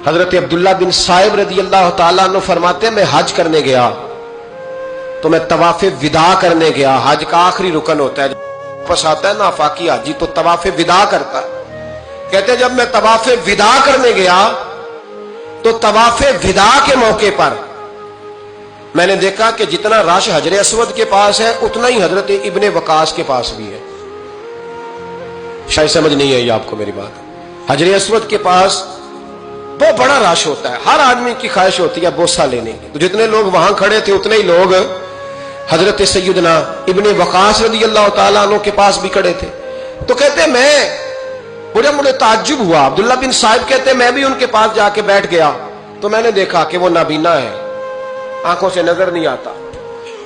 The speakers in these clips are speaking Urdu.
حضرت عبداللہ بن صائب رضی اللہ تعالیٰ عنہ فرماتے ہیں میں حج کرنے گیا تو میں طواف وداع کرنے گیا. حج کا آخری رکن ہوتا ہے, واپس آتا ہے نا آفاقی حاجی تو طواف وداع کرتا ہے. کہتے ہیں جب میں طواف وداع کرنے گیا تو طواف وداع کے موقع پر میں نے دیکھا کہ جتنا رش حجر اسود کے پاس ہے اتنا ہی حضرت ابن وقاص کے پاس بھی ہے. شاید سمجھ نہیں آئی آپ کو میری بات. حجر اسود کے پاس بہت بڑا رش ہوتا ہے, ہر آدمی کی خواہش ہوتی ہے بوسہ لینے کی. تو جتنے لوگ وہاں کھڑے تھے اتنے ہی لوگ حضرت سیدنا ابن وقاص رضی اللہ تعالیٰ عنہ کے پاس بھی کھڑے تھے. تو کہتے ہیں مجھے تعجب ہوا. عبداللہ بن صائب کہتے ہیں میں بھی ان کے پاس جا کے بیٹھ گیا تو میں نے دیکھا کہ وہ نابینا ہے, آنکھوں سے نظر نہیں آتا.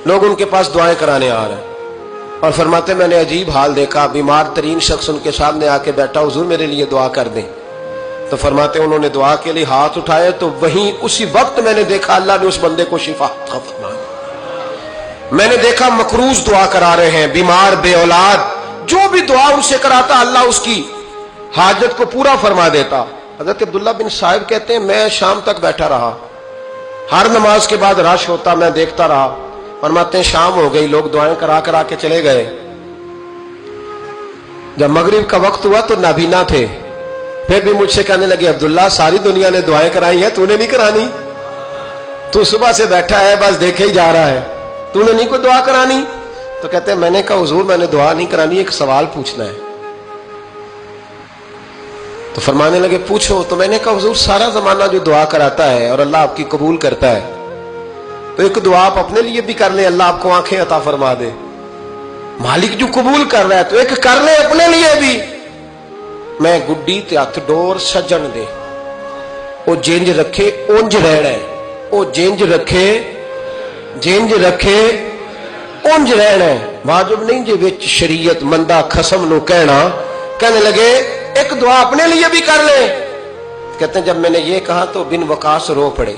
لوگ ان کے پاس دعائیں کرانے آ رہے ہیں اور فرماتے میں نے عجیب حال دیکھا, بیمار ترین شخص ان کے سامنے آ کے بیٹھا, حضور میرے لیے دعا کر دیں. تو فرماتے انہوں نے دعا کے لیے ہاتھ اٹھائے تو وہیں اسی وقت میں نے دیکھا اللہ نے اس بندے کو شفا فرمایا. میں نے دیکھا مقروض دعا کرا رہے ہیں, بیمار بے اولاد, جو بھی دعا ان سے کراتا اللہ اس کی حاجت کو پورا فرما دیتا. حضرت عبداللہ بن صائب کہتے ہیں میں شام تک بیٹھا رہا, ہر نماز کے بعد رش ہوتا میں دیکھتا رہا. فرماتے ہیں شام ہو گئی, لوگ دعائیں کرا کے چلے گئے. جب مغرب کا وقت ہوا تو نابینا تھے, پھر بھی مجھ سے کہنے لگے عبداللہ ساری دنیا نے دعائیں کرائی ہیں, تو نے نہیں کرانی؟ تو صبح سے بیٹھا ہے بس دیکھے ہی جا رہا ہے, تو نے نہیں کوئی دعا کرانی؟ تو کہتے ہیں میں نے کہا حضور میں نے دعا نہیں کرانی, ایک سوال پوچھنا ہے. تو فرمانے لگے پوچھو. تو میں نے کہا حضور سارا زمانہ جو دعا کراتا ہے اور اللہ آپ کی قبول کرتا ہے تو ایک دعا آپ اپنے لیے بھی کر لیں, اللہ آپ کو آنکھیں عطا فرما دے. مالک جو قبول کر رہا ہے تو ایک کر لیں اپنے لیے بھی. میں گڈی تے ہاتھ ڈور سجن دے, او جینج رکھے اونج رہنا ہے, او جینج رکھے اونج رہنا ہے. واجب نہیں جی وچ شریعت مندہ خصم نو کہنے لگے ایک دعا اپنے لیے بھی کر لیں. کہتے ہیں جب میں نے یہ کہا تو بن وقاص رو پڑے,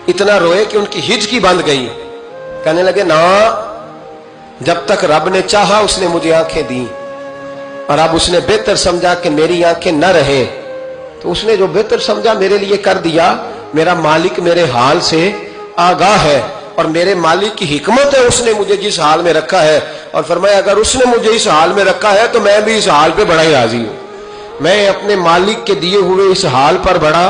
اتنا روئے کہ ان کی ہچکی بند گئی. کہنے لگے نا, جب تک رب نے چاہا اس نے مجھے آنکھیں دی اور اب اس نے بہتر سمجھا کہ میری آنکھیں نہ رہے تو اس نے جو بہتر سمجھا میرے لیے کر دیا. میرا مالک میرے حال سے آگاہ ہے اور میرے مالک کی حکمت ہے, اس نے مجھے جس حال میں رکھا ہے. اور فرمایا اگر اس نے مجھے اس حال میں رکھا ہے تو میں بھی اس حال پہ بڑا ہی راضی ہوں. میں اپنے مالک کے دیے ہوئے اس حال پر بڑا